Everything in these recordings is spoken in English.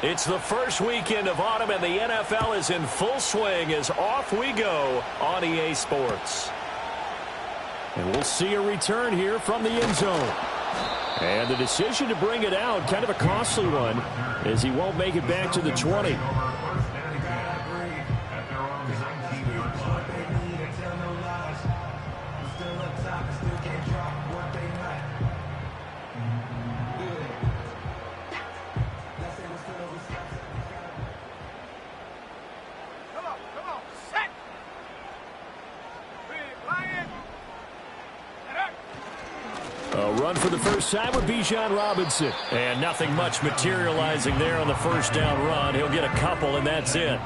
It's the first weekend of autumn, and the NFL is in full swing as off we go on EA Sports. And we'll see a return here from the end zone. And the decision to bring it out, kind of a costly one, as he won't make it back to the 20. A run for the first time with Bijan Robinson. And nothing much materializing there on the first down run. He'll get a couple, and that's it.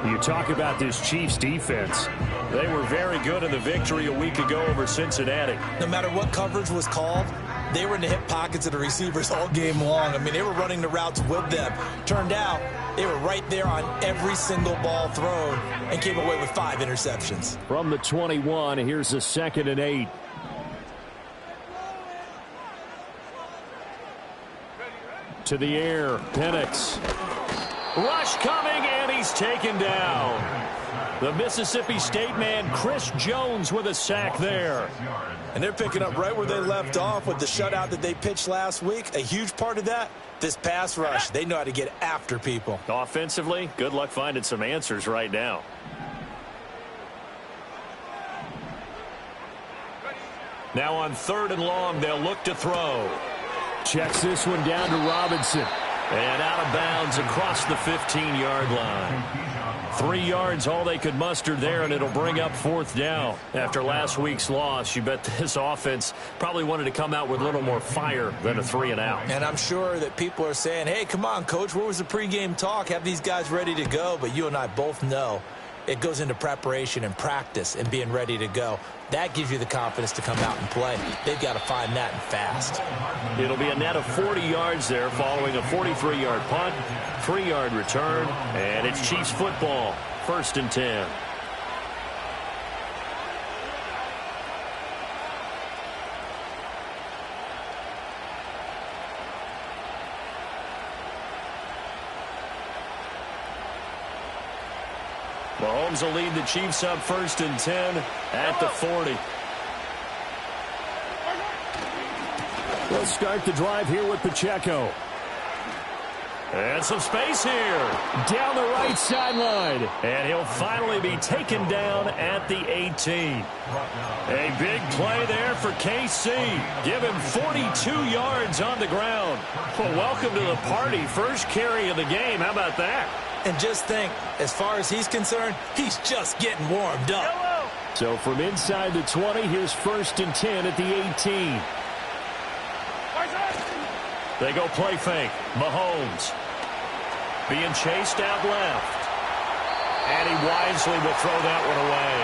You talk about this Chiefs defense. They were very good in the victory a week ago over Cincinnati. No matter what coverage was called, they were in the hip pockets of the receivers all game long. I mean, they were running the routes with them. Turned out, they were right there on every single ball thrown and came away with 5 interceptions. From the 21, here's a 2nd and 8. To the air, Penix. Rush coming, and he's taken down. The Mississippi State man, Chris Jones, with a sack there. And they're picking up right where they left off with the shutout that they pitched last week. A huge part of that, this pass rush. They know how to get after people. Offensively, good luck finding some answers right now. Now on 3rd and long, they'll look to throw. Checks this one down to Robinson. And out of bounds across the 15-yard line. 3 yards, all they could muster there, and it'll bring up 4th down. After last week's loss, you bet this offense probably wanted to come out with a little more fire than a 3 and out. And I'm sure that people are saying, hey, come on, Coach, where was the pregame talk? Have these guys ready to go? But you and I both know it goes into preparation and practice and being ready to go. That gives you the confidence to come out and play. They've got to find that and fast. It'll be a net of 40 yards there following a 43-yard punt, 3-yard return, and it's Chiefs football, 1st and 10. Mahomes will lead the Chiefs up 1st and 10 at the 40. We'll start the drive here with Pacheco. And some space here. Down the right sideline. And he'll finally be taken down at the 18. A big play there for KC. Give him 42 yards on the ground. Well, welcome to the party. First carry of the game. How about that? And just think, as far as he's concerned, he's just getting warmed up. So from inside the 20, here's 1st and 10 at the 18. They go play fake. Mahomes being chased out left. And he wisely will throw that one away.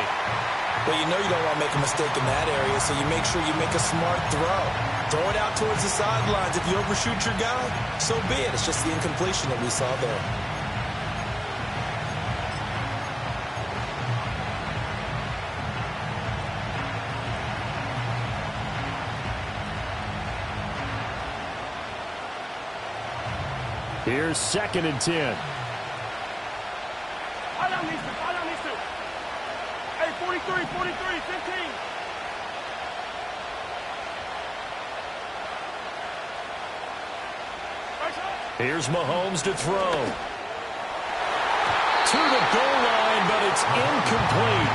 Well, you know you don't want to make a mistake in that area, so you make sure you make a smart throw. Throw it out towards the sidelines. If you overshoot your guy, so be it. It's just the incompletion that we saw there. Here's 2nd and 10. Hey, 43, 15. Here's Mahomes to throw. To the goal line, but it's incomplete.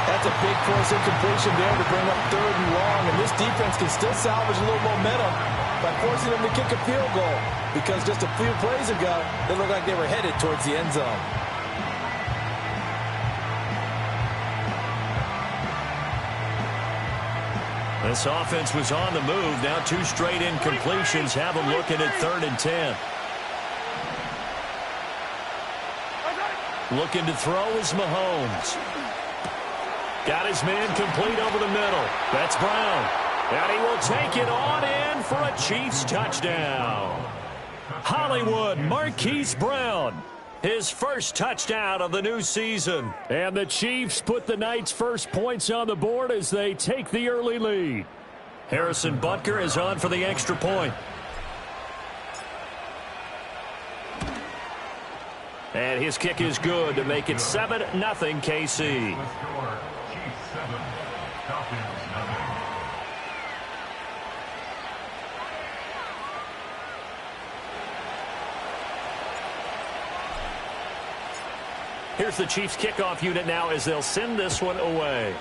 That's a big force incompletion there to bring up 3rd and long, and this defense can still salvage a little momentum by forcing them to kick a field goal, because just a few plays ago, they looked like they were headed towards the end zone. This offense was on the move. Now 2 straight incompletions have them looking at 3rd and 10. Looking to throw is Mahomes. Got his man complete over the middle. That's Brown. And he will take it on in for a Chiefs touchdown. Hollywood Marquise Brown. His first touchdown of the new season. And the Chiefs put the night's first points on the board as they take the early lead. Harrison Butker is on for the extra point. And his kick is good to make it 7-0 KC. Here's the Chiefs kickoff unit now as they'll send this one away.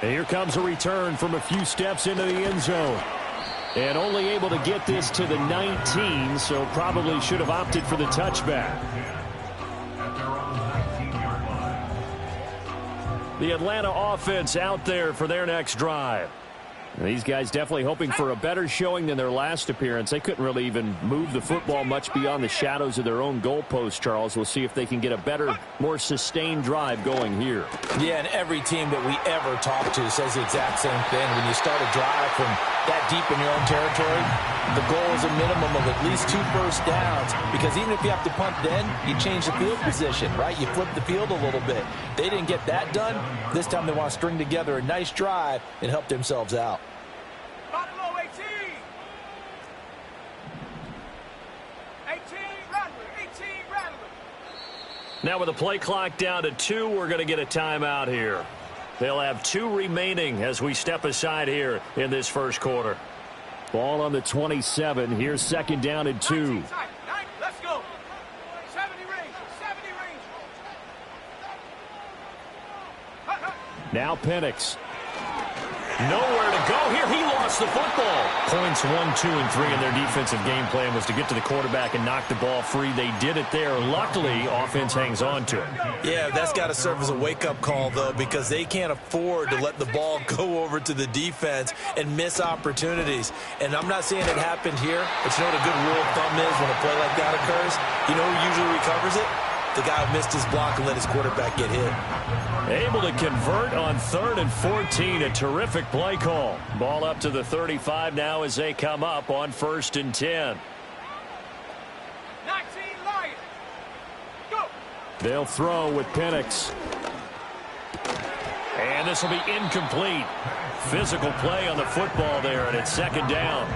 And here comes a return from a few steps into the end zone. And only able to get this to the 19, so probably should have opted for the touchback. The Atlanta offense out there for their next drive. These guys definitely hoping for a better showing than their last appearance. They couldn't really even move the football much beyond the shadows of their own goalpost, Charles. We'll see if they can get a better, more sustained drive going here. Yeah, and every team that we ever talk to says the exact same thing. When you start a drive from that deep in your own territory, the goal is a minimum of at least 2 first downs, because even if you have to punt then, you change the field position, right? You flip the field a little bit. They didn't get that done. This time they want to string together a nice drive and help themselves out. Buffalo 18. 18, Rattler. 18, Rattler. Now with the play clock down to 2, we're going to get a timeout here. They'll have 2 remaining as we step aside here in this first quarter. Ball on the 27. Here's second down and 2. 19, let's go. 70 range. 70 range. Now Penix. Nowhere to go here. He lost the football. Points 1, 2, and 3 in their defensive game plan was to get to the quarterback and knock the ball free. They did it there. Luckily, offense hangs on to it. Yeah, that's got to serve as a wake-up call, though, because they can't afford to let the ball go over to the defense and miss opportunities. And I'm not saying it happened here, but you know what a good rule of thumb is when a play like that occurs? You know who usually recovers it? The guy who missed his block and let his quarterback get hit. Able to convert on 3rd and 14. A terrific play call. Ball up to the 35 now as they come up on 1st and 10. 19, Lions. Go. They'll throw with Penix. And this will be incomplete. Physical play on the football there, and it's 2nd down.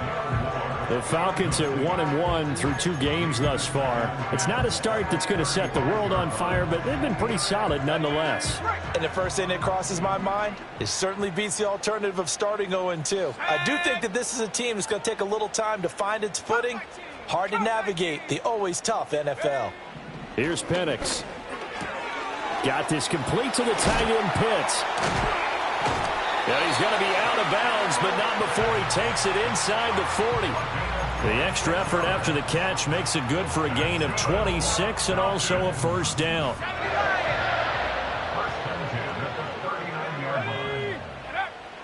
The Falcons at 1-1 through 2 games thus far. It's not a start that's going to set the world on fire, but they've been pretty solid nonetheless. And the first thing that crosses my mind, it certainly beats the alternative of starting 0-2. I do think that this is a team that's going to take a little time to find its footing. Hard to navigate the always tough NFL. Here's Penix. Got this complete to the tight end Pitts. And he's going to be out of bounds, but not before he takes it inside the 40. The extra effort after the catch makes it good for a gain of 26 and also a first down.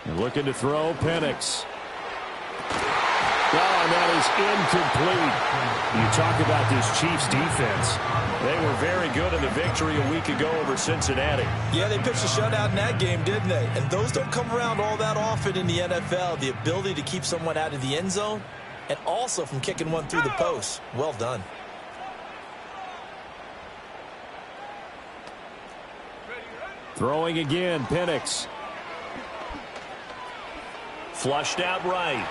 And looking to throw, Penix. Oh, and that is incomplete. You talk about this Chiefs defense. They were very good in the victory a week ago over Cincinnati. Yeah, they pitched a shutout in that game, didn't they? And those don't come around all that often in the NFL. The ability to keep someone out of the end zone and also from kicking one through the post. Well done. Throwing again, Penix. Flushed out right.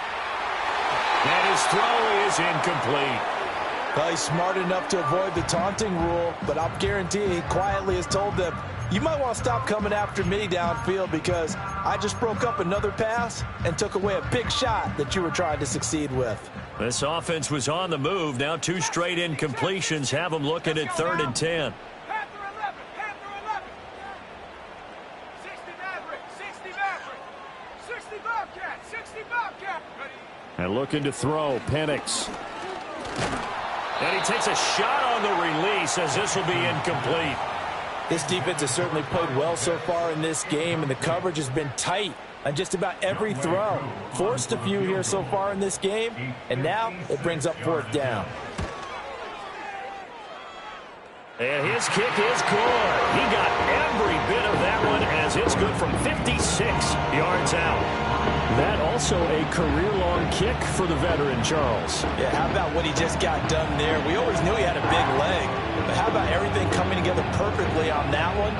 And his throw is incomplete. Well, he's smart enough to avoid the taunting rule, but I'll guarantee he quietly has told them, you might want to stop coming after me downfield because I just broke up another pass and took away a big shot that you were trying to succeed with. This offense was on the move. Now 2 straight incompletions have them looking at 3rd and 10. Panther 11. Panther 11. 60 Maverick. 60 Maverick. 60 Bobcat. 60 Bobcat. Ready. And looking to throw, Penix. And he takes a shot on the release as this will be incomplete. This defense has certainly played well so far in this game, and the coverage has been tight on just about every throw. Forced a few here so far in this game, and now it brings up 4th down. And his kick is good. He got every bit of that one as it's good from 56 yards out. That also a career-long kick for the veteran, Charles. Yeah, how about what he just got done there? We always knew he had a big leg, but how about everything coming together perfectly on that one?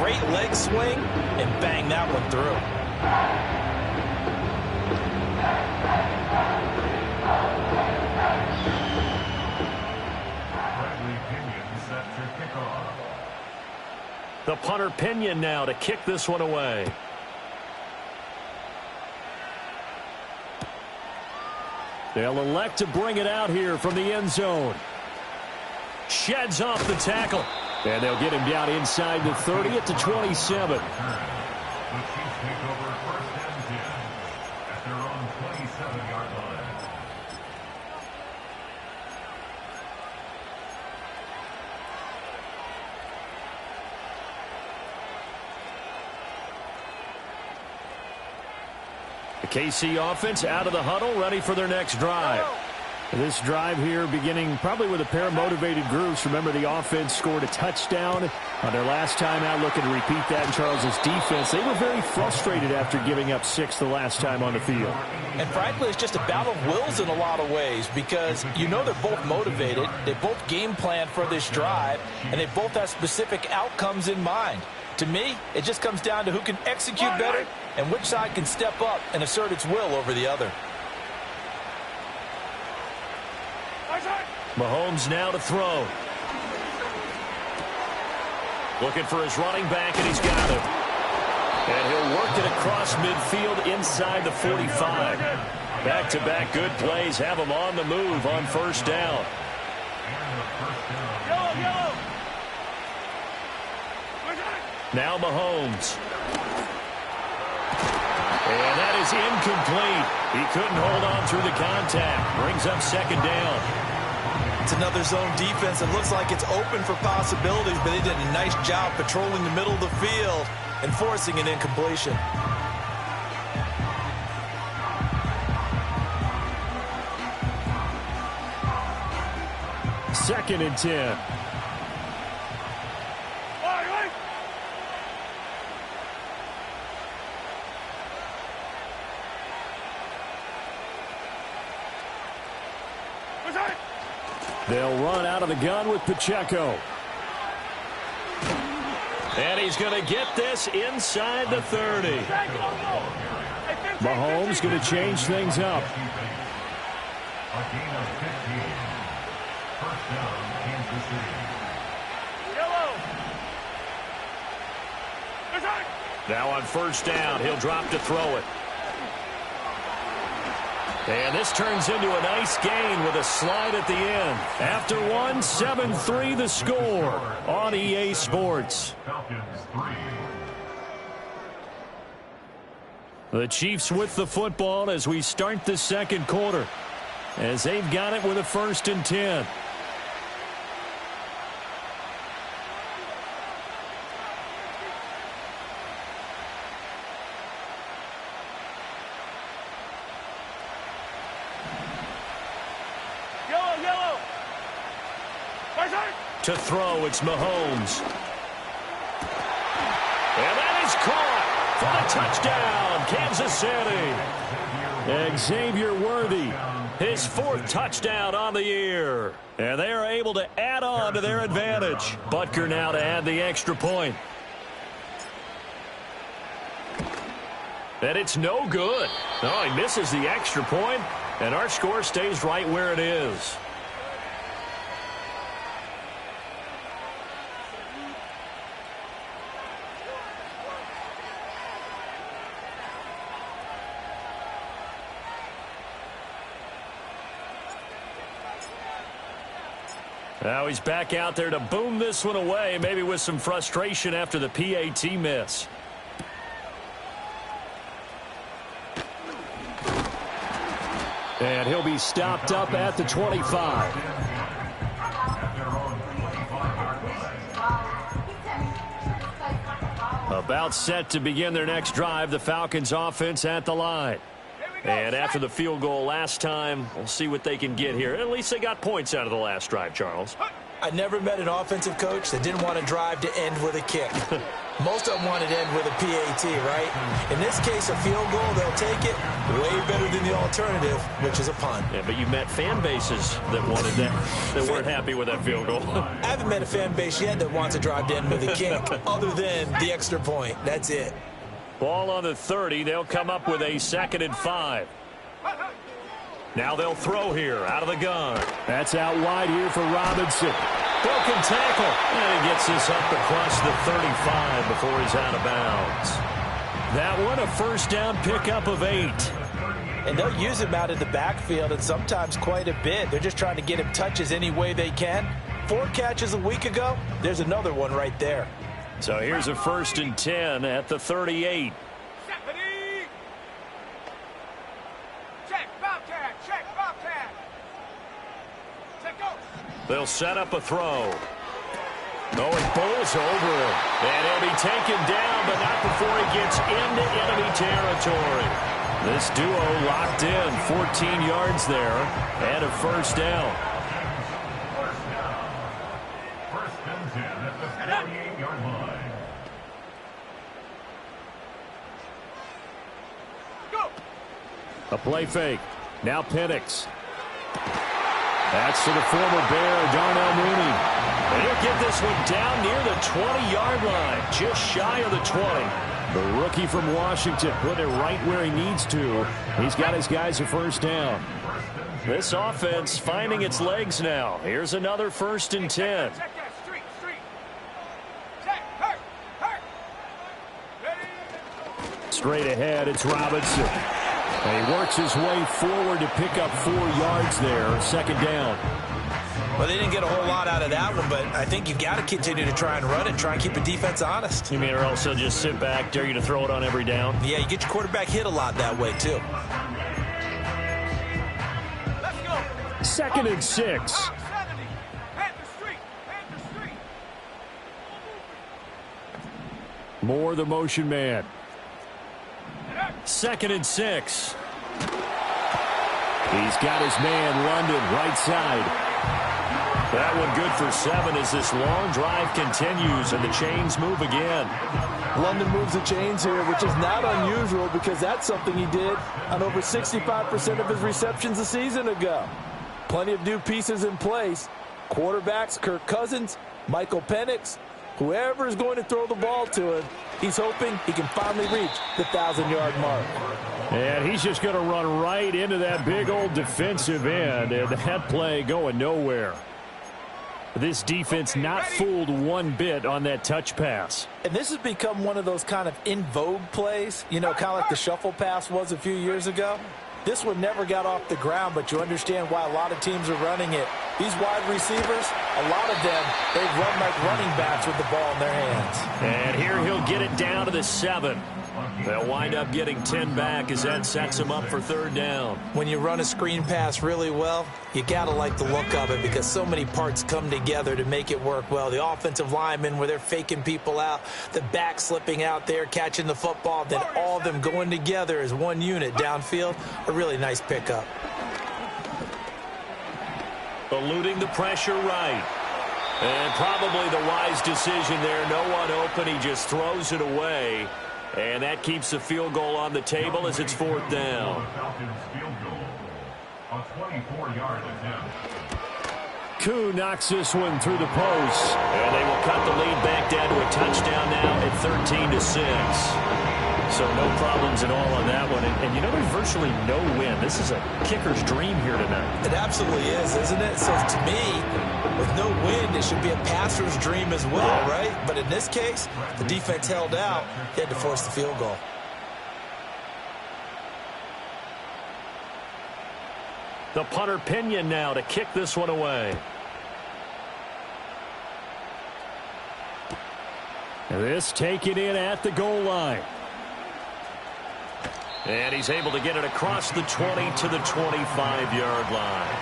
Great leg swing, and bang that one through. The punter Pinion now to kick this one away. They'll elect to bring it out here from the end zone. Sheds off the tackle. And they'll get him down inside the 30 at the 27. The KC offense out of the huddle, ready for their next drive. This drive here beginning probably with a pair of motivated groups. Remember, the offense scored a touchdown on their last time out, looking to repeat that in Charles's defense. They were very frustrated after giving up 6 the last time on the field. And frankly, it's just a battle of wills in a lot of ways because you know they're both motivated. They both game plan for this drive, and they both have specific outcomes in mind. To me, it just comes down to who can execute better and which side can step up and assert its will over the other. Mahomes now to throw. Looking for his running back, and he's got him. And he'll work it across midfield inside the 45. Back-to-back good plays have him on the move on first down. Now Mahomes. And that is incomplete. He couldn't hold on through the contact. Brings up second down. It's another zone defense. It looks like it's open for possibilities, but they did a nice job patrolling the middle of the field and forcing an incompletion. Second and 10. They'll run out of the gun with Pacheco. And he's going to get this inside the 30. Mahomes going to change things up. Now on first down, he'll drop to throw it. And this turns into a nice gain with a slide at the end. After one, 7-3 the score on EA Sports. The Chiefs with the football as we start the second quarter, as they've got it with a 1st and 10. To throw, it's Mahomes. And that is caught for the touchdown, Kansas City. Xavier Worthy. His 4th touchdown on the year. And they are able to add on to their advantage. Butker now to add the extra point. And it's no good. Oh, he misses the extra point, and our score stays right where it is. Now he's back out there to boom this one away, maybe with some frustration after the PAT miss. And he'll be stopped up at the 25. About set to begin their next drive, the Falcons offense at the line. And after the field goal last time, we'll see what they can get here. At least they got points out of the last drive, Charles. I never met an offensive coach that didn't want to drive to end with a kick. Most of them wanted to end with a PAT, right? In this case, a field goal, they'll take it way better than the alternative, which is a punt. Yeah, but you met fan bases that wanted that, that weren't happy with that field goal. I haven't met a fan base yet that wants to drive to end with a kick, other than the extra point. That's it. Ball on the 30. They'll come up with a 2nd and 5. Now they'll throw here out of the gun. That's out wide here for Robinson. Broken tackle. And he gets this up across the 35 before he's out of bounds. That one, a first down pickup of 8. And they'll use him out in the backfield, and sometimes quite a bit. They're just trying to get him touches any way they can. 4 catches a week ago. There's another one right there. So here's a 1st and 10 at the 38. Check, Bobcat, check, Bobcat. Check, go. They'll set up a throw. Oh, it bowls over him. And he'll be taken down, but not before he gets into enemy territory. This duo locked in, 14 yards there, and a first down. First and 10 at the 48-yard line. Go. A play fake. Now Penix. That's to the former Bear, Darnell Mooney. And he'll get this one down near the 20-yard line, just shy of the 20. The rookie from Washington put it right where he needs to. He's got his guys a first down. This offense finding its legs now. Here's another 1st and 10. Check that, street. Check, hurt. Ready. Straight ahead, it's Robinson. And he works his way forward to pick up 4 yards there. Second down. Well, they didn't get a whole lot out of that one, but I think you've got to continue to try and run it, try and keep the defense honest. You mean or else they'll just sit back, dare you to throw it on every down? Yeah, you get your quarterback hit a lot that way, too. Let's go. 2nd and 6. Box 70. Panther Street. Moore, the motion man. 2nd and 6. He's got his man, London, right side. That one good for 7 as this long drive continues and the chains move again. London moves the chains here, which is not unusual because that's something he did on over 65% of his receptions a season ago. Plenty of new pieces in place. Quarterbacks, Kirk Cousins, Michael Penix, whoever is going to throw the ball to him, he's hoping he can finally reach the 1,000-yard mark. And he's just going to run right into that big old defensive end, and that play going nowhere. This defense not fooled one bit on that touch pass. And this has become one of those kind of in vogue plays, you know, kind of like the shuffle pass was a few years ago. This one never got off the ground, but you understand why a lot of teams are running it. These wide receivers, a lot of them, they run like running backs with the ball in their hands. And here he'll get it down to the 7. They'll wind up getting 10 back as that sets them up for 3rd down. When you run a screen pass really well, you got to like the look of it because so many parts come together to make it work well. The offensive linemen where they're faking people out, the back slipping out there, catching the football, then all of them going together as one unit downfield. A really nice pickup. Eluding the pressure right. And probably the wise decision there. No one open. He just throws it away. And that keeps the field goal on the table as it's 4th down. Falcons field goal. A 24-yard attempt. Koo knocks this one through the post. And they will cut the lead back down to a touchdown now at 13-6. So no problems at all on that one. And you know, there's virtually no win. This is a kicker's dream here tonight. It absolutely is, isn't it? So to me, with no win, it should be a passer's dream as well, right? But in this case, the defense held out. They had to force the field goal. The punter Pinion now to kick this one away. This taken in at the goal line. And he's able to get it across the 20 to the 25-yard line.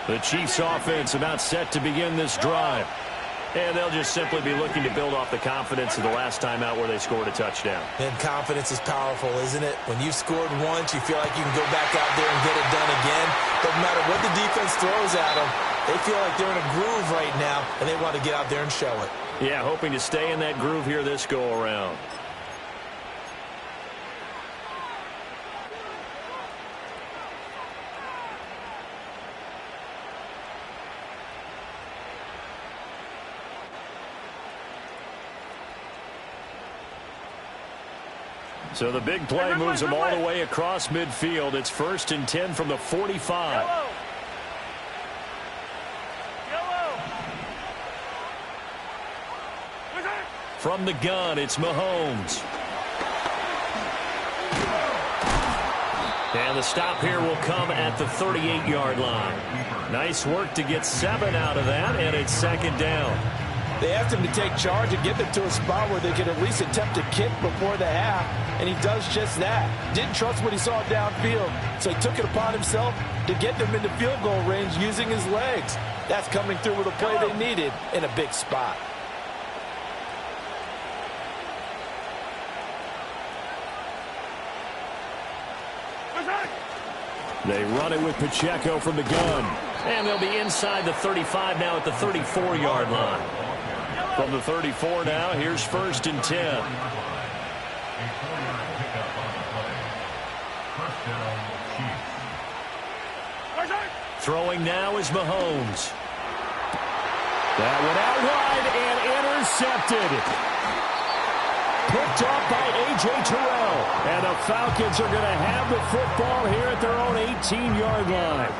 The Chiefs offense about set to begin this drive. And they'll just simply be looking to build off the confidence of the last time out where they scored a touchdown. And confidence is powerful, isn't it? When you've scored once, you feel like you can go back out there and get it done again. Doesn't matter what the defense throws at them. They feel like they're in a groove right now, and they want to get out there and show it. Yeah, hoping to stay in that groove here this go-around. So the big play moves them all the way across midfield. It's 1st and 10 from the 45. From the gun, it's Mahomes. And the stop here will come at the 38-yard line. Nice work to get 7 out of that, and it's 2nd down. They asked him to take charge and get them to a spot where they could at least attempt a kick before the half, and he does just that. Didn't trust what he saw downfield, so he took it upon himself to get them into field goal range using his legs. That's coming through with a play they needed in a big spot. They run it with Pacheco from the gun. And they'll be inside the 35 now at the 34-yard line. From the 34 now, here's 1st and 10. Throwing now is Mahomes. That one out wide and intercepted. Picked off by A.J. Terrell. And the Falcons are going to have the football here at their own 18-yard line.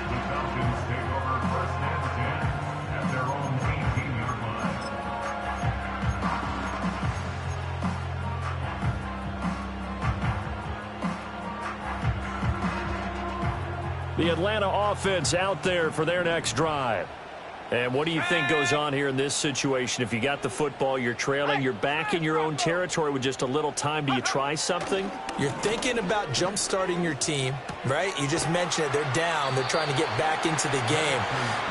The Falcons take over 1st and 10 at their own 18-yard line. The Atlanta offense out there for their next drive. And what do you think goes on here in this situation? If you got the football, you're trailing, you're back in your own territory with just a little time. Do you try something? You're thinking about jump-starting your team, right? You just mentioned it. They're down. They're trying to get back into the game.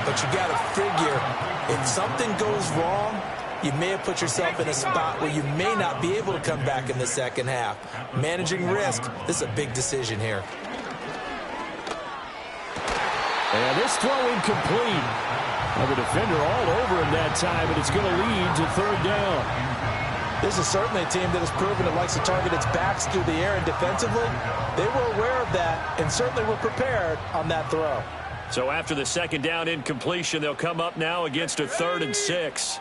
But you got to figure, if something goes wrong, you may have put yourself in a spot where you may not be able to come back in the second half. Managing risk, this is a big decision here. And this throw incomplete. Well, the defender all over him that time, and it's going to lead to 3rd down. This is certainly a team that has proven it likes to target its backs through the air and defensively. They were aware of that and certainly were prepared on that throw. So after the 2nd down incompletion, they'll come up now against a 3rd and 6.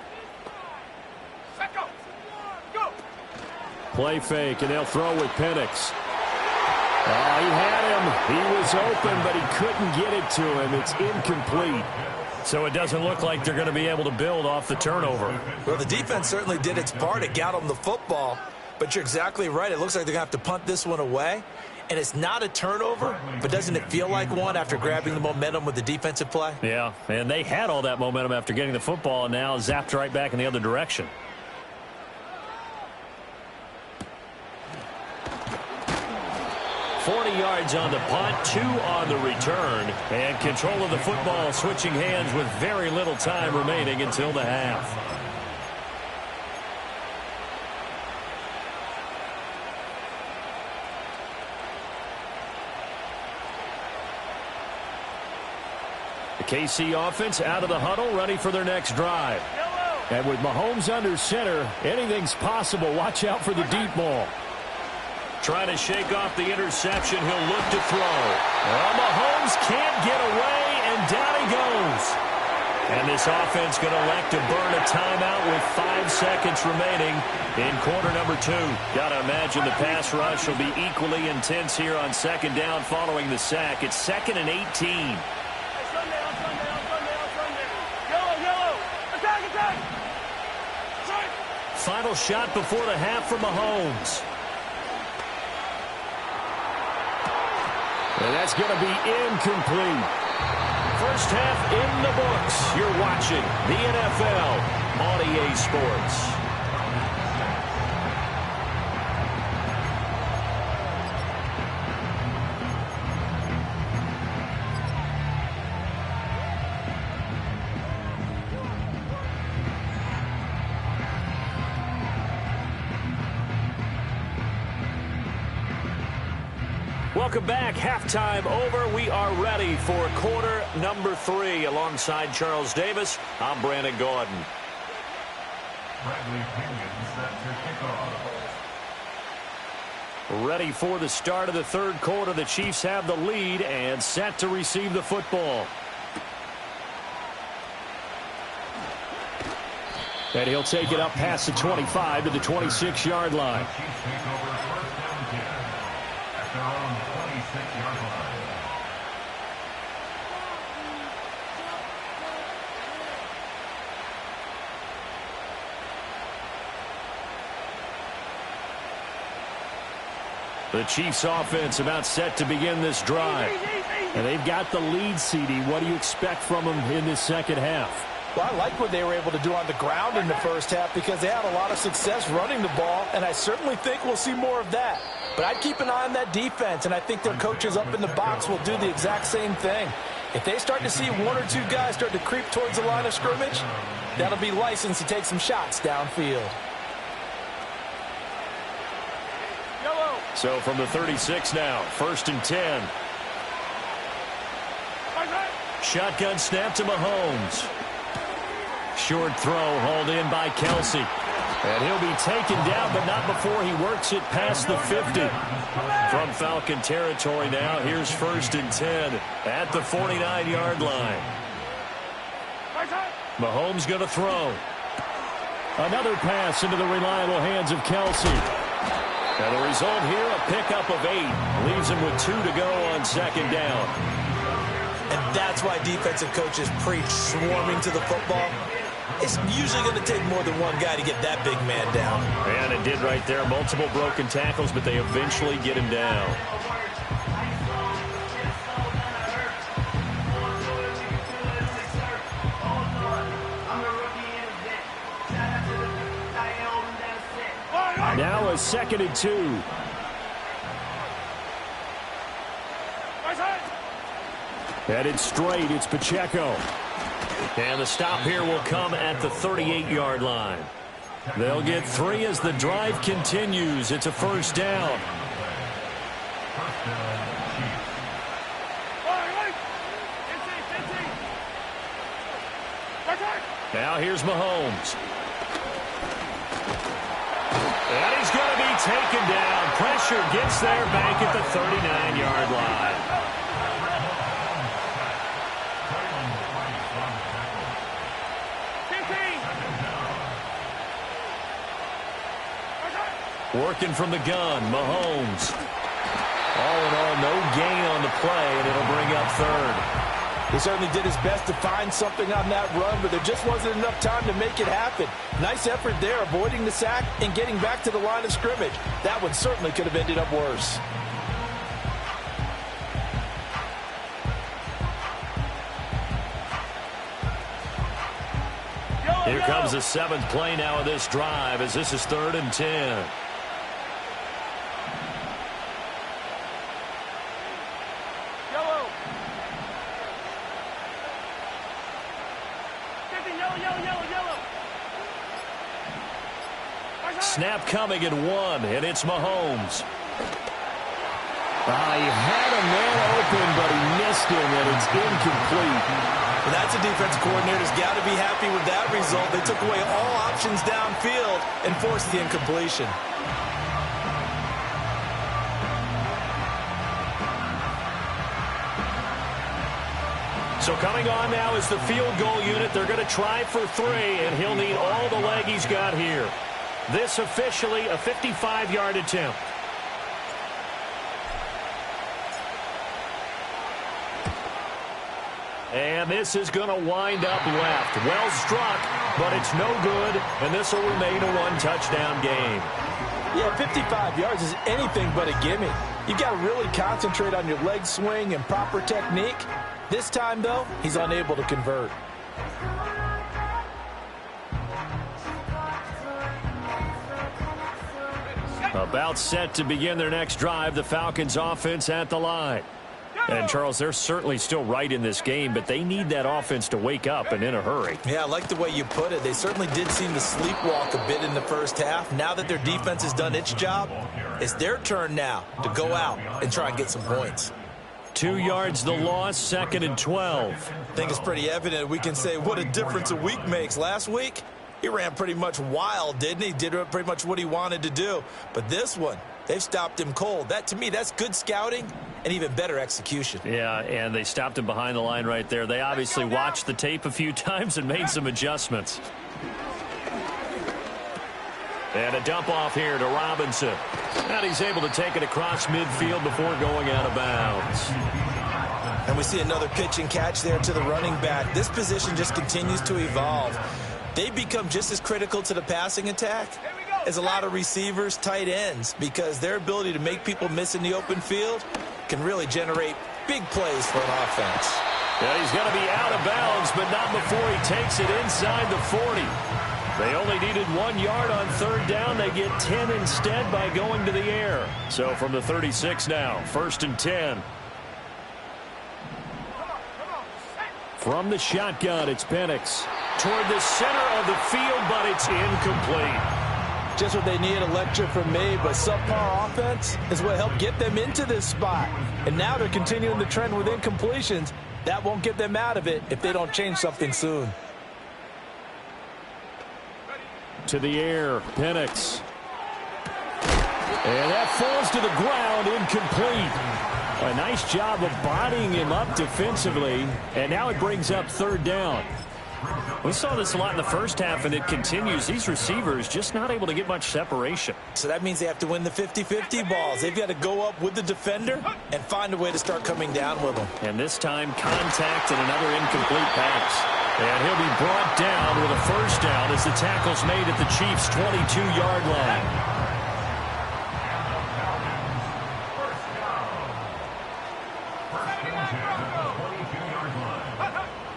Play fake, and they'll throw with Penix. Oh, he had him. He was open, but he couldn't get it to him. It's incomplete. So it doesn't look like they're going to be able to build off the turnover. Well, the defense certainly did its part. It got them the football. But you're exactly right. It looks like they're going to have to punt this one away. And it's not a turnover, but doesn't it feel like one after grabbing the momentum with the defensive play? Yeah, and they had all that momentum after getting the football and now zapped right back in the other direction. Yards on the punt, 2 on the return, and control of the football switching hands with very little time remaining until the half. The KC offense out of the huddle, ready for their next drive. And with Mahomes under center, anything's possible. Watch out for the deep ball. Trying to shake off the interception. He'll look to throw. Well, Mahomes can't get away, and down he goes. And this offense going to elect to burn a timeout with 5 seconds remaining in quarter number 2. Got to imagine the pass rush will be equally intense here on 2nd down following the sack. It's 2nd and 18. Final shot before the half for Mahomes. And that's going to be incomplete. First half in the books. You're watching the NFL on EA Sports. Welcome back. Halftime over. We are ready for quarter number 3. Alongside Charles Davis, I'm Brandon Gaudin. Bradley Pinion set to kick off. Ready for the start of the 3rd quarter. The Chiefs have the lead and set to receive the football. And he'll take it up past the 25 to the 26-yard line. Chiefs take over first down 10 at their own 26-yard line. The Chiefs offense about set to begin this drive. And they've got the lead, CD. What do you expect from them in this second half? Well, I like what they were able to do on the ground in the first half because they had a lot of success running the ball, and I certainly think we'll see more of that. But I'd keep an eye on that defense, and I think their coaches up in the box will do the exact same thing. If they start to see one or two guys start to creep towards the line of scrimmage, that'll be license to take some shots downfield. So from the 36 now, 1st and 10. Shotgun snap to Mahomes. Short throw hauled in by Kelce. And he'll be taken down, but not before he works it past the 50. From Falcon territory now, here's 1st and 10 at the 49-yard line. Mahomes going to throw. Another pass into the reliable hands of Kelce. And the result here, a pickup of 8. Leaves him with 2 to go on 2nd down. And that's why defensive coaches preach swarming to the football. It's usually going to take more than one guy to get that big man down. And it did right there. Multiple broken tackles, but they eventually get him down. Now a 2nd and 2. Headed straight, it's Pacheco. And the stop here will come at the 38-yard line. They'll get 3 as the drive continues. It's a 1st down. Now here's Mahomes. And he's going to be taken down. Pressure gets there back at the 39-yard line. Working from the gun, Mahomes. All in all, no gain on the play, and it'll bring up 3rd. He certainly did his best to find something on that run, but there just wasn't enough time to make it happen. Nice effort there, avoiding the sack and getting back to the line of scrimmage. That one certainly could have ended up worse. Here comes the 7th play now of this drive as this is 3rd and 10. Snap coming at 1, and it's Mahomes. He had a man open, but he missed him, and it's incomplete. Well, that's a defense coordinator's got to be happy with that result. They took away all options downfield and forced the incompletion. So coming on now is the field goal unit. They're going to try for 3, and he'll need all the leg he's got here. This officially a 55-yard attempt. And this is going to wind up left. Well struck, but it's no good, and this will remain a 1-touchdown game. Yeah, 55 yards is anything but a gimme. You've got to really concentrate on your leg swing and proper technique. This time, though, he's unable to convert. About set to begin their next drive, the Falcons offense at the line. And, Charles, they're certainly still right in this game, but they need that offense to wake up and in a hurry. Yeah, I like the way you put it. They certainly did seem to sleepwalk a bit in the first half. Now that their defense has done its job, it's their turn now to go out and try and get some points. 2 yards the loss, 2nd and 12. I think it's pretty evident we can say what a difference a week makes. Last week, he ran pretty much wild, didn't he? Did pretty much what he wanted to do. But this one, they've stopped him cold. That, to me, that's good scouting and even better execution. Yeah, and they stopped him behind the line right there. They obviously watched the tape a few times and made some adjustments. And a dump off here to Robinson. And he's able to take it across midfield before going out of bounds. And we see another pitch and catch there to the running back. This position just continues to evolve. They become just as critical to the passing attack as a lot of receivers, tight ends, because their ability to make people miss in the open field can really generate big plays for an offense. Yeah, he's going to be out of bounds, but not before he takes it inside the 40. They only needed 1 yard on third down. They get 10 instead by going to the air. So from the 36 now, 1st and 10. From the shotgun, it's Penix. Toward the center of the field, but it's incomplete. Just what they need, a lecture from me, but subpar offense is what helped get them into this spot. And now they're continuing the trend with incompletions. That won't get them out of it if they don't change something soon. To the air, Penix. And that falls to the ground, incomplete. A nice job of bodying him up defensively, and now it brings up third down. We saw this a lot in the first half, and it continues. These receivers just not able to get much separation. So that means they have to win the 50-50 balls. They've got to go up with the defender and find a way to start coming down with them. And this time, contact and another incomplete pass. And he'll be brought down with a first down as the tackle's made at the Chiefs' 22-yard line.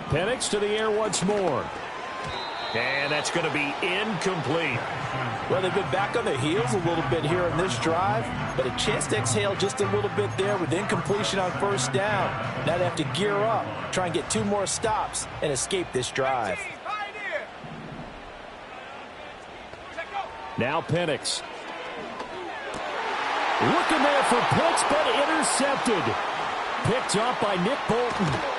Penix to the air once more. And that's going to be incomplete. Well, they've been back on their heels a little bit here in this drive, but a chance to exhale just a little bit there with incompletion on first down. Now they have to gear up, try and get 2 more stops, and escape this drive. Now Penix. Looking there for Pitts, but intercepted. Picked up by Nick Bolton.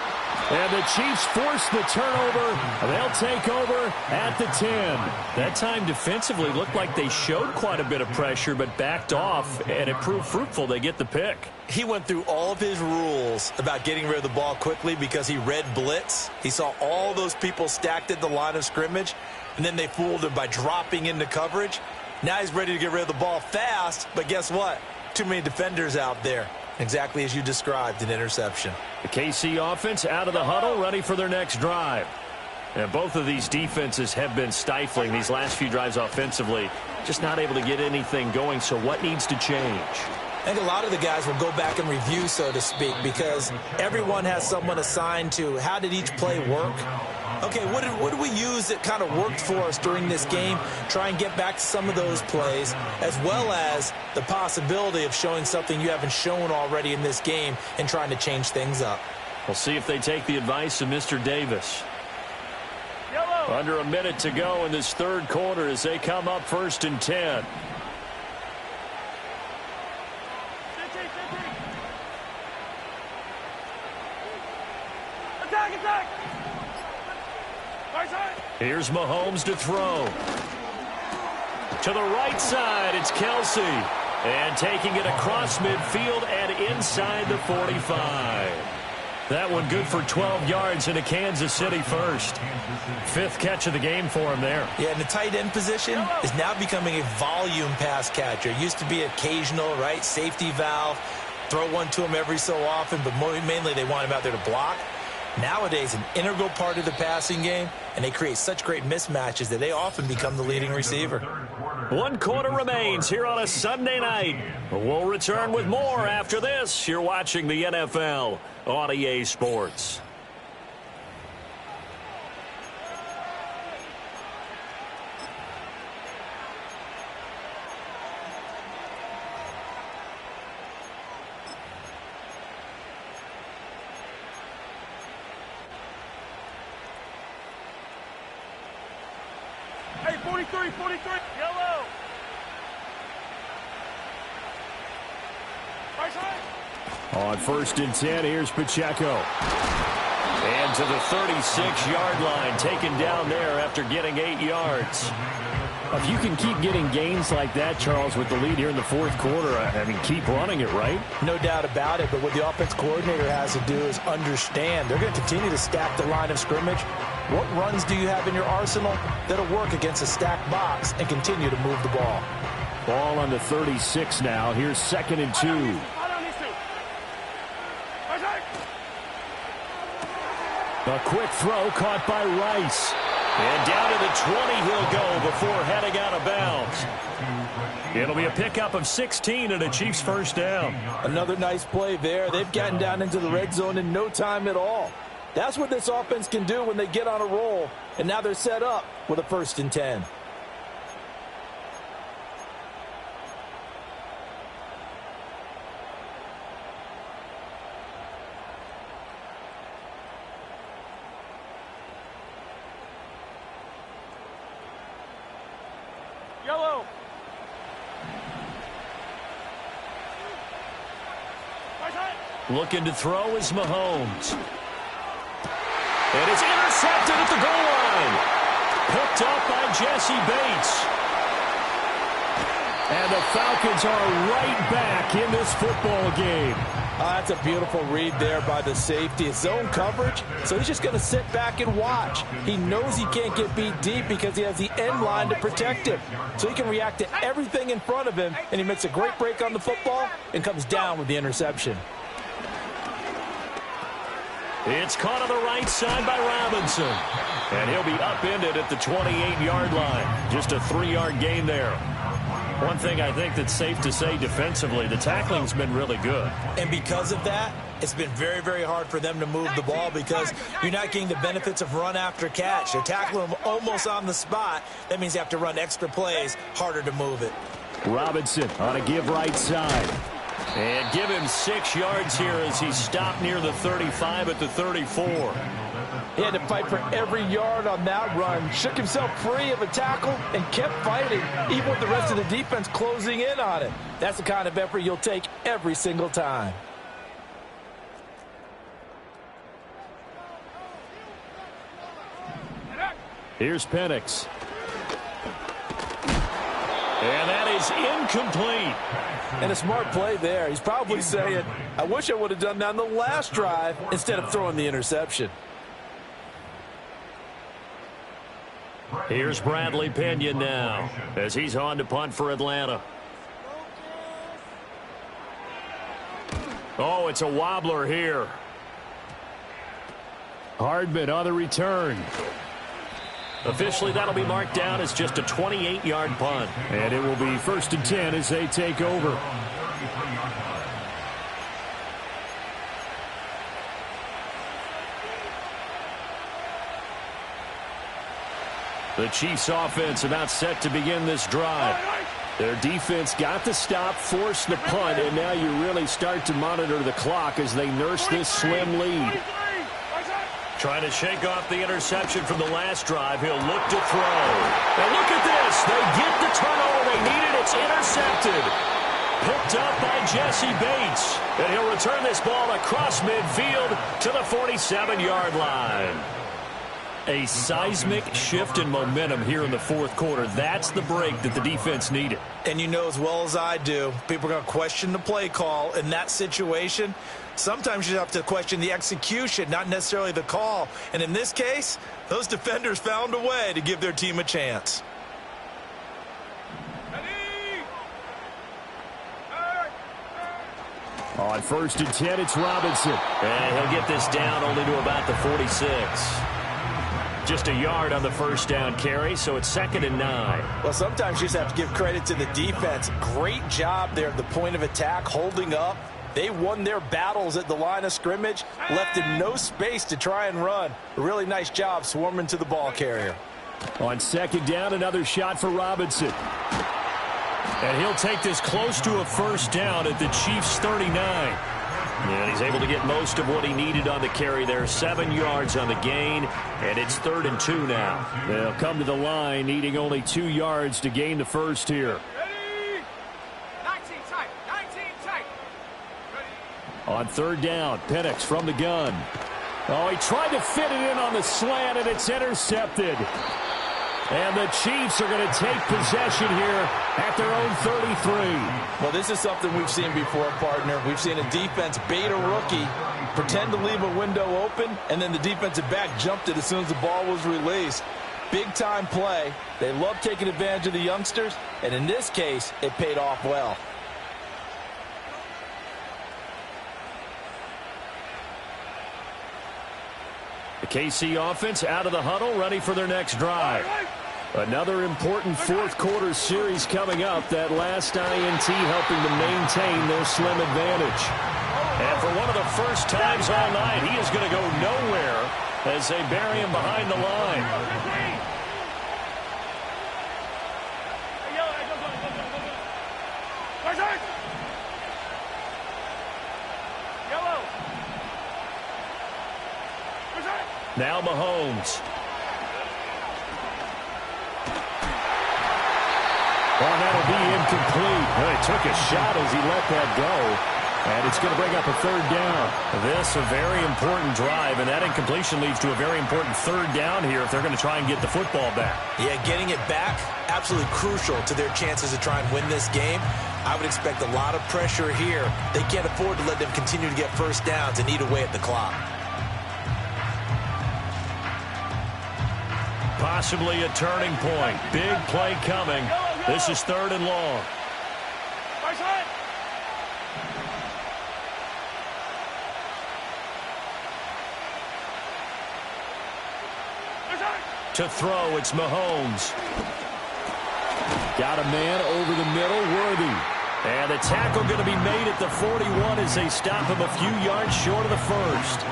And the Chiefs force the turnover. They'll take over at the 10. That time defensively looked like they showed quite a bit of pressure but backed off, and it proved fruitful. They get the pick. He went through all of his rules about getting rid of the ball quickly because he read blitz. He saw all those people stacked at the line of scrimmage, and then they fooled him by dropping into coverage. Now he's ready to get rid of the ball fast, but guess what? Too many defenders out there. Exactly as you described, an interception. The KC offense out of the huddle, ready for their next drive. And both of these defenses have been stifling these last few drives offensively. Just not able to get anything going, so what needs to change? I think a lot of the guys will go back and review, so to speak, because everyone has someone assigned to how did each play work. Okay, what did we use that kind of worked for us during this game? Try and get back to some of those plays, as well as the possibility of showing something you haven't shown already in this game and trying to change things up. We'll see if they take the advice of Mr. Davis. Yellow. Under a minute to go in this third quarter as they come up 1st and 10. Attack! Here's Mahomes to throw. To the right side, it's Kelsey. And taking it across midfield and inside the 45. That one good for 12 yards in a Kansas City first. 5th catch of the game for him there. Yeah, and the tight end position is now becoming a volume pass catcher. It used to be occasional, right? Safety valve. Throw one to him every so often, but mainly they want him out there to block. Nowadays, an integral part of the passing game, and they create such great mismatches that they often become the leading receiver. 1 quarter remains here on a Sunday night. We'll return with more after this. You're watching the NFL on EA Sports. Hey, 43, yellow. Right side. On 1st and 10, here's Pacheco. And to the 36-yard line, taken down there after getting 8 yards. If you can keep getting gains like that, Charles, with the lead here in the 4th quarter, I mean, keep running it, right? No doubt about it, but what the offense coordinator has to do is understand they're going to continue to stack the line of scrimmage. What runs do you have in your arsenal that'll work against a stacked box and continue to move the ball? Ball on the 36 now. Here's 2nd and 2. A quick throw caught by Rice. And down to the 20 he'll go before heading out of bounds. It'll be a pickup of 16 and a Chiefs first down. Another nice play there. They've gotten down into the red zone in no time at all. That's what this offense can do when they get on a roll. And now they're set up with a 1st and 10. Yellow. Looking to throw is Mahomes. And it's intercepted at the goal line. Picked up by Jesse Bates. And the Falcons are right back in this football game. That's a beautiful read there by the safety. It's zone coverage, so he's just going to sit back and watch. He knows he can't get beat deep because he has the end line to protect him. So he can react to everything in front of him, and he makes a great break on the football and comes down with the interception. It's caught on the right side by Robinson. And he'll be upended at the 28-yard line. Just a 3-yard gain there. One thing I think that's safe to say defensively, the tackling's been really good. And because of that, it's been very, very hard for them to move the ball because you're not getting the benefits of run after catch. They're tackling them almost on the spot. That means you have to run extra plays, harder to move it. Robinson on a give right side. And give him 6 yards here as he stopped near the 35 at the 34. He had to fight for every yard on that run. Shook himself free of a tackle and kept fighting, even with the rest of the defense closing in on it. That's the kind of effort you'll take every single time. Here's Penix. And that is incomplete. And a smart play there. He's probably saying, I wish I would have done that on the last drive instead of throwing the interception. Here's Bradley Pinion now as he's on to punt for Atlanta. Oh, it's a wobbler here. Hardman on the return. Officially, that'll be marked down as just a 28-yard punt. And it will be 1st and 10 as they take over. The Chiefs offense about set to begin this drive. Their defense got the stop, forced the punt, and now you really start to monitor the clock as they nurse this slim lead. Trying to shake off the interception from the last drive. He'll look to throw. And look at this. They get the turnover they needed. It's intercepted. Picked up by Jesse Bates. And he'll return this ball across midfield to the 47-yard line. A seismic shift in momentum here in the 4th quarter. That's the break that the defense needed. And you know as well as I do, people are going to question the play call in that situation. Sometimes you have to question the execution, not necessarily the call. And in this case, those defenders found a way to give their team a chance. On 1st and 10, it's Robinson. And he'll get this down only to about the 46. Just a yard on the first down carry, so it's 2nd and 9. Well, sometimes you just have to give credit to the defense. Great job there at the point of attack, holding up. They won their battles at the line of scrimmage, left him no space to try and run. A really nice job swarming to the ball carrier. On 2nd down, another shot for Robinson. And he'll take this close to a first down at the Chiefs' 39. And he's able to get most of what he needed on the carry there. 7 yards on the gain, and it's 3rd and 2 now. They'll come to the line, needing only 2 yards to gain the first here. Ready? 19 tight. 19 tight. Ready? On 3rd down, Penix from the gun. Oh, he tried to fit it in on the slant, and it's intercepted. And the Chiefs are going to take possession here at their own 33. Well, this is something we've seen before, partner. We've seen a defense bait a rookie, pretend to leave a window open, and then the defensive back jumped it as soon as the ball was released. Big-time play. They love taking advantage of the youngsters, and in this case, it paid off well. The KC offense out of the huddle, ready for their next drive. Another important fourth-quarter series coming up. That last INT helping to maintain their slim advantage. And for one of the first times all night, he is going to go nowhere as they bury him behind the line. Now Mahomes. Oh, that'll be incomplete. He took a shot as he let that go. And it's going to bring up a third down. This a very important drive, and that incompletion leads to a very important third down here if they're going to try and get the football back. Yeah, getting it back, absolutely crucial to their chances to try and win this game. I would expect a lot of pressure here. They can't afford to let them continue to get first downs and eat away at the clock. Possibly a turning point. Big play coming. This is 3rd and long. To throw, it's Mahomes. Got a man over the middle, Worthy. And a tackle going to be made at the 41 as they stop him a few yards short of the first.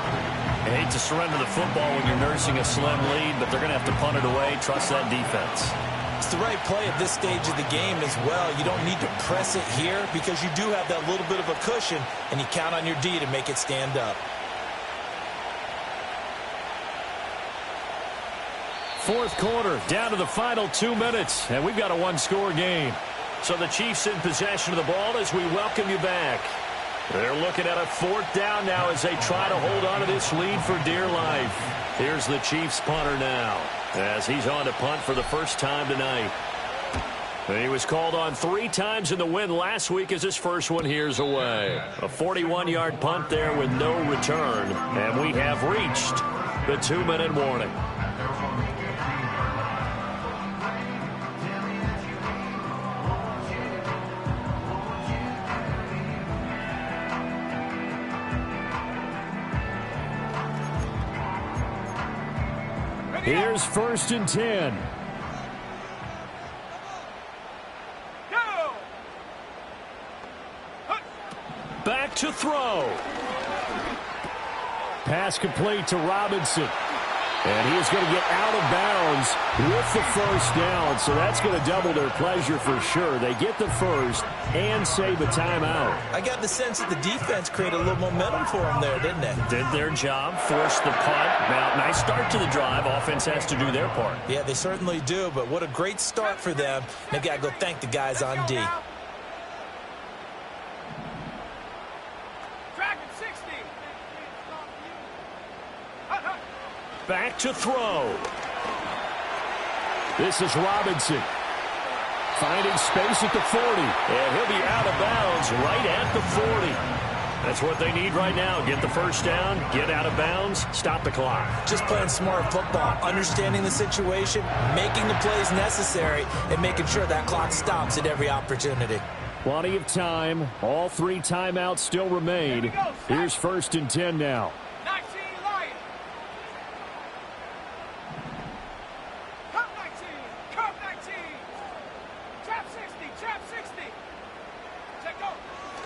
I hate to surrender the football when you're nursing a slim lead, but they're going to have to punt it away. Trust that defense. It's the right play at this stage of the game as well. You don't need to press it here because you do have that little bit of a cushion, and you count on your D to make it stand up. Fourth quarter, down to the final 2 minutes, and we've got a one-score game. So the Chiefs in possession of the ball as we welcome you back. They're looking at a 4th down now as they try to hold on to this lead for dear life. Here's the Chiefs punter now as he's on to punt for the first time tonight. He was called on 3 times in the win last week as his first one here's away. A 41-yard punt there with no return, and we have reached the 2-minute warning. Here's 1st and 10. Back to throw. Pass complete to Robinson. And he is going to get out of bounds with the first down. So that's going to double their pleasure for sure. They get the first and save a timeout. I got the sense that the defense created a little momentum for them there, didn't it? Did their job, forced the punt. Now, nice start to the drive. Offense has to do their part. Yeah, they certainly do, but what a great start for them. They got to go thank the guys on D. Back to throw. This is Robinson. Finding space at the 40. And he'll be out of bounds right at the 40. That's what they need right now. Get the first down, get out of bounds, stop the clock. Just playing smart football, understanding the situation, making the plays necessary, and making sure that clock stops at every opportunity. Plenty of time. All 3 timeouts still remain. Here's 1st and 10 now.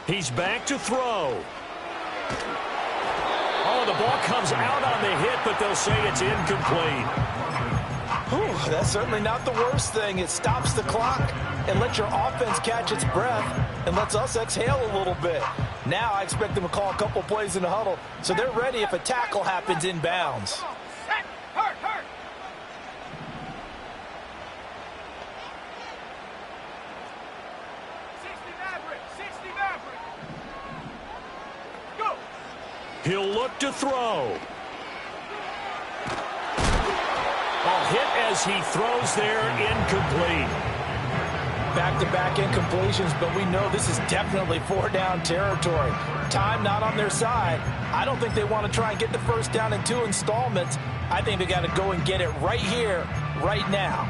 He's back to throw. Oh, the ball comes out on the hit, but they'll say it's incomplete. Whew, that's certainly not the worst thing. It stops the clock and lets your offense catch its breath and lets us exhale a little bit. Now I expect them to call a couple plays in the huddle so they're ready if a tackle happens in bounds. He'll look to throw. A hit as he throws there, incomplete. Back-to-back incompletions, but we know this is definitely four-down territory. Time not on their side. I don't think they want to try and get the first down in 2 installments. I think they got to go and get it right here, right now.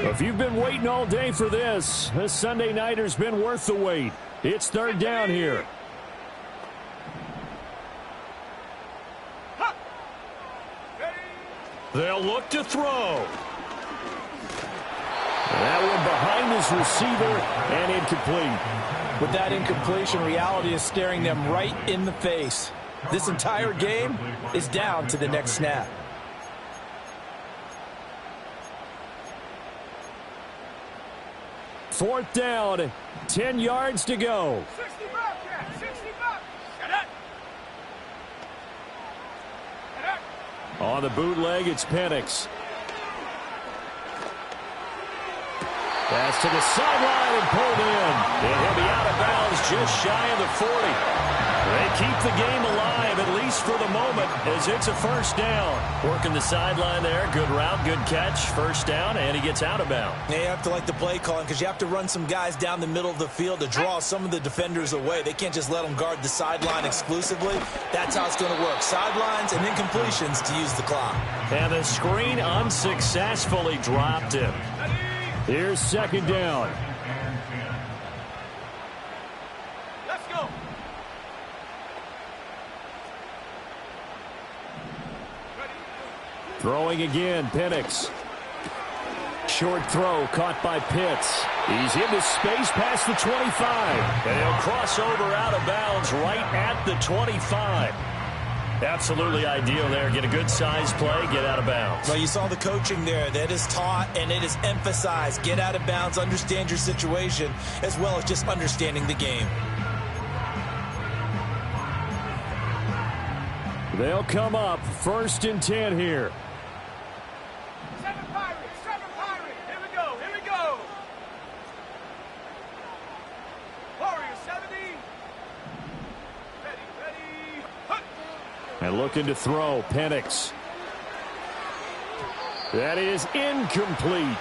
If you've been waiting all day for this Sunday nighter's been worth the wait. It's 3rd down here. They'll look to throw. That one behind his receiver and incomplete. With that incompletion, reality is staring them right in the face. This entire game is down to the next snap. Fourth down, 10 yards to go. 60 Bobcat, 60 Bobcat. Get it. On the bootleg, it's Penix. Pass to the sideline and pulled in. And he'll be out of bounds just shy of the 40. They keep the game alive, at least for the moment, as it's a first down. Working the sideline there. Good route, good catch. First down, and he gets out of bounds. Yeah, you have to like the play calling because you have to run some guys down the middle of the field to draw some of the defenders away. They can't just let them guard the sideline exclusively. That's how it's going to work. Sidelines and incompletions to use the clock. And the screen unsuccessfully dropped him. Here's 2nd down. Let's go. Throwing again, Penix. Short throw caught by Pitts. He's into space past the 25. And he'll cross over out of bounds right at the 25. Absolutely ideal there. Get a good size play, get out of bounds. Well, you saw the coaching there. That is taught and it is emphasized. Get out of bounds, understand your situation, as well as just understanding the game. They'll come up 1st and 10 here. 7 Pirates, 7 Pirates. Here we go, here we go. Warriors 70. Ready. Hut. And looking to throw, Penix. That is incomplete.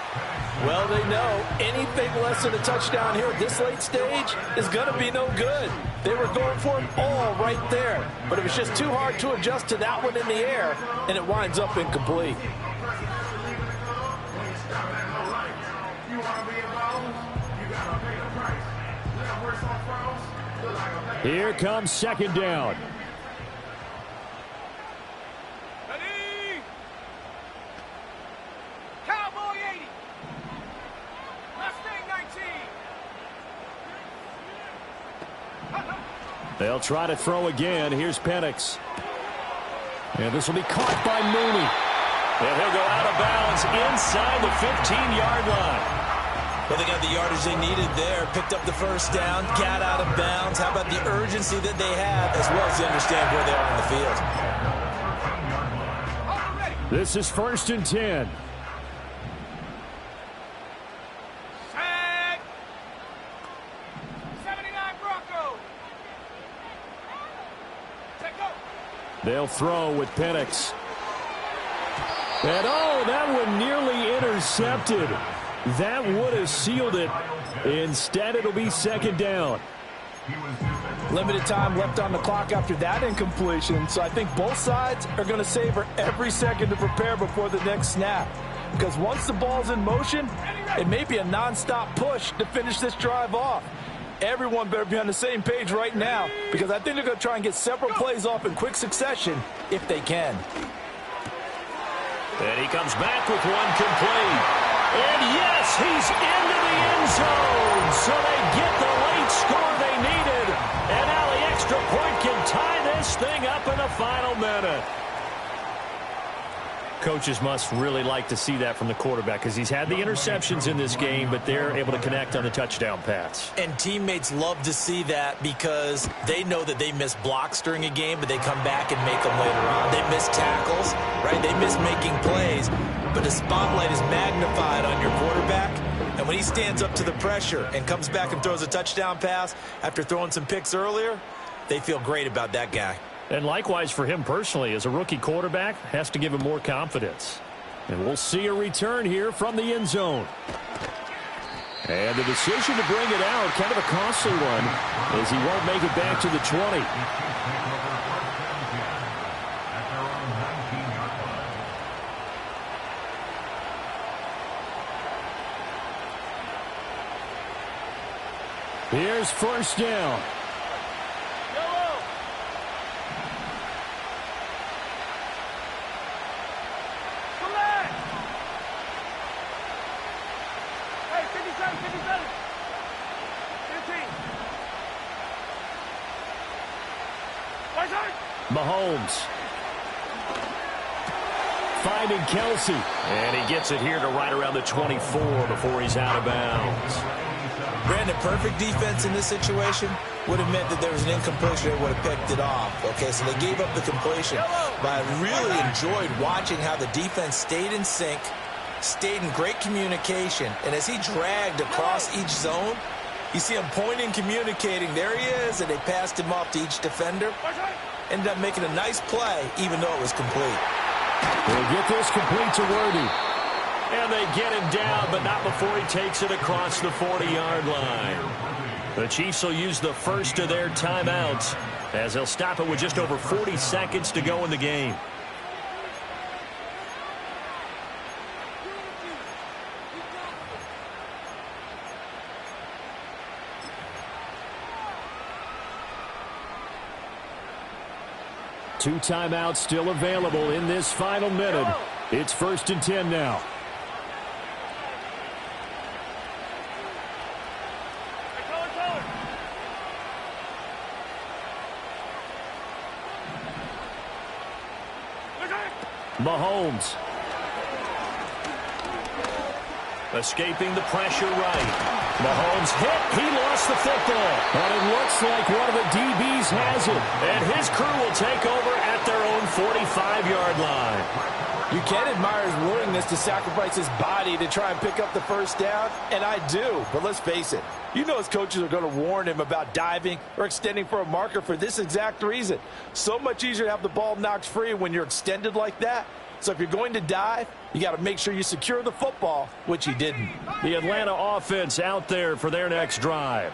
Well, they know anything less than a touchdown here at this late stage is going to be no good. They were going for it all right there, but it was just too hard to adjust to that one in the air, and it winds up incomplete. Here comes 2nd down. Ready. Cowboy 80. Mustang 19. They'll try to throw again. Here's Penix. And this will be caught by Mooney. And he'll go out of bounds inside the 15-yard line. Well, they got the yardage they needed there. Picked up the first down, got out of bounds. How about the urgency that they have, as well as they understand where they are on the field. This is 1st and 10. Set. 79 Bronco. Take go. They'll throw with Penix. And oh, that one nearly intercepted. That would have sealed it. Instead, it'll be 2nd down. Limited time left on the clock after that incompletion, so I think both sides are going to savor every second to prepare before the next snap. Because once the ball's in motion, it may be a nonstop push to finish this drive off. Everyone better be on the same page right now, because I think they're going to try and get several plays off in quick succession if they can. And he comes back with one complete. And yes, he's into the end zone. So they get the late score they needed. And now the extra point can tie this thing up in the final minute. Coaches must really like to see that from the quarterback because he's had the interceptions in this game, but they're able to connect on the touchdown pass. And teammates love to see that because they know that they miss blocks during a game, but they come back and make them later on. They miss tackles, right? They miss making plays, but the spotlight is magnified on your quarterback. And when he stands up to the pressure and comes back and throws a touchdown pass after throwing some picks earlier, they feel great about that guy. And likewise for him personally, as a rookie quarterback, has to give him more confidence. And we'll see a return here from the end zone. And the decision to bring it out, kind of a costly one, as he won't make it back to the 20. Here's first down. Mahomes finding Kelsey. And he gets it here to right around the 24 before he's out of bounds. Brandon, perfect defense in this situation would have meant that there was an incompletion. They would have picked it off. Okay, so they gave up the completion. But I really enjoyed watching how the defense stayed in sync, stayed in great communication. And as he dragged across each zone, you see him pointing, communicating. There he is, and they passed him off to each defender. Ended up making a nice play, even though it was complete. We'll get this complete to Worthy. And they get him down, but not before he takes it across the 40-yard line. The Chiefs will use the first of their timeouts, as they'll stop it with just over 40 seconds to go in the game. Two timeouts still available in this final minute. It's 1st and 10 now. Mahomes. Escaping the pressure right. Mahomes hit. He lost the football. But it looks like one of the DBs has it. And his crew will take over at their own 45-yard line. You can admire his willingness to sacrifice his body to try and pick up the first down, and I do. But let's face it, you know his coaches are going to warn him about diving or extending for a marker for this exact reason. So much easier to have the ball knocked free when you're extended like that. So if you're going to dive, you got to make sure you secure the football, which he didn't. The Atlanta offense out there for their next drive.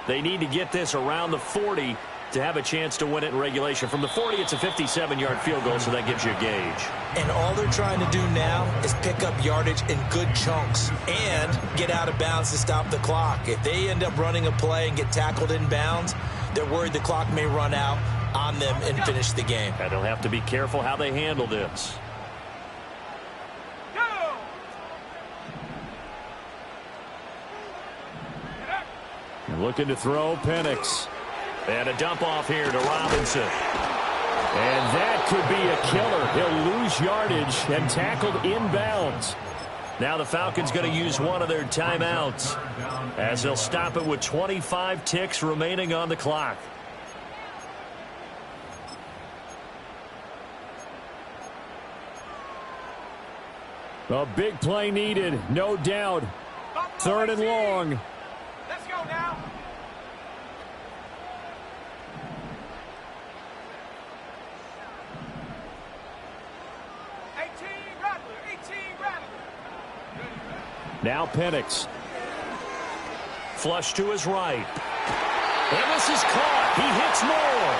They need to get this around the 40 to have a chance to win it in regulation. From the 40, it's a 57-yard field goal, so that gives you a gauge. And all they're trying to do now is pick up yardage in good chunks and get out of bounds to stop the clock. If they end up running a play and get tackled in bounds, they're worried the clock may run out on them and finish the game. And they'll have to be careful how they handle this. Looking to throw, Penix. And a dump off here to Robinson. And that could be a killer. He'll lose yardage and tackled inbounds. Now the Falcons going to use one of their timeouts, as they'll stop it with 25 ticks remaining on the clock. A big play needed, no doubt. 3rd and long. Let's go now. Now Penix. Flush to his right. And this is caught. He hits more.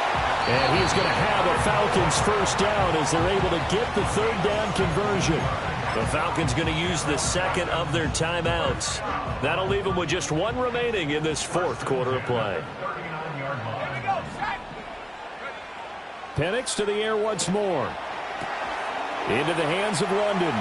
And he's going to have a Falcons first down as they're able to get the 3rd down conversion. The Falcons going to use the second of their timeouts. That'll leave them with just one remaining in this 4th quarter of play. Penix to the air once more. Into the hands of London.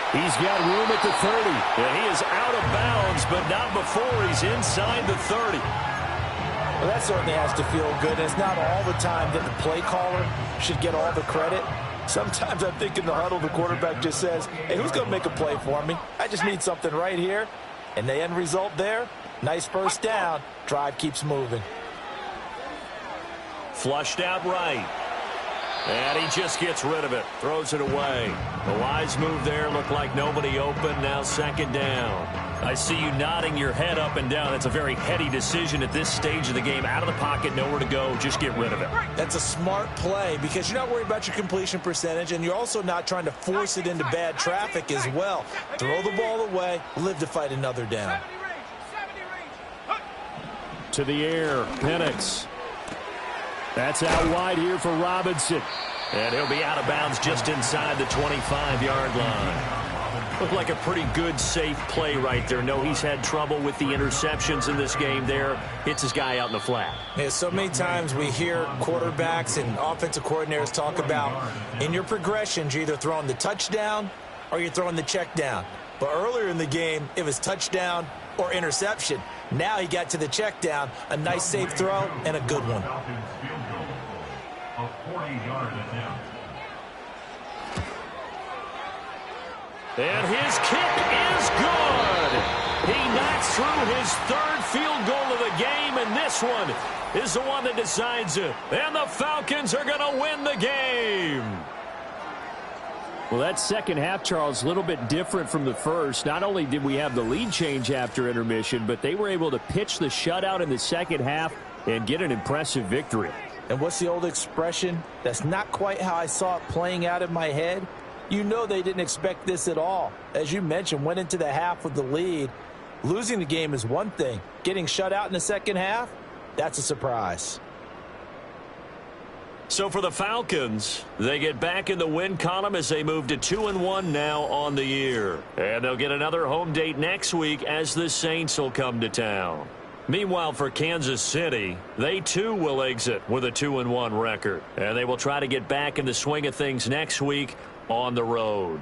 He's got room at the 30. And he is out of bounds, but not before he's inside the 30. Well, that certainly has to feel good. It's not all the time that the play caller should get all the credit. Sometimes I think in the huddle, the quarterback just says, hey, who's going to make a play for me? I just need something right here. And the end result there, nice first down. Drive keeps moving. Flushed out right. And he just gets rid of it. Throws it away. The wise move there. Looked like nobody open. Now 2nd down. I see you nodding your head up and down. That's a very heady decision at this stage of the game. Out of the pocket, nowhere to go. Just get rid of it. That's a smart play because you're not worried about your completion percentage, and you're also not trying to force it into bad traffic as well. Throw the ball away, live to fight another down. To the air, Penix. That's out wide here for Robinson. And he'll be out of bounds just inside the 25-yard line. Looked like a pretty good, safe play right there. No, he's had trouble with the interceptions in this game there. Hits his guy out in the flat. Yeah, so many times we hear quarterbacks and offensive coordinators talk about in your progressions, you're either throwing the touchdown or you're throwing the check down. But earlier in the game, it was touchdown or interception. Now he got to the check down, a nice safe throw, and a good one. And his kick is good. He knocks through his third field goal of the game, and this one is the one that decides it. And the Falcons are going to win the game. Well, that second half, Charles, a little bit different from the first. Not only did we have the lead change after intermission, but they were able to pitch the shutout in the second half and get an impressive victory. And what's the old expression? That's not quite how I saw it playing out in my head. You know they didn't expect this at all. As you mentioned, went into the half with the lead. Losing the game is one thing. Getting shut out in the second half, that's a surprise. So for the Falcons, they get back in the win column as they move to 2-1 now on the year. And they'll get another home date next week as the Saints will come to town. Meanwhile, for Kansas City, they too will exit with a 2-1 record. And they will try to get back in the swing of things next week on the road.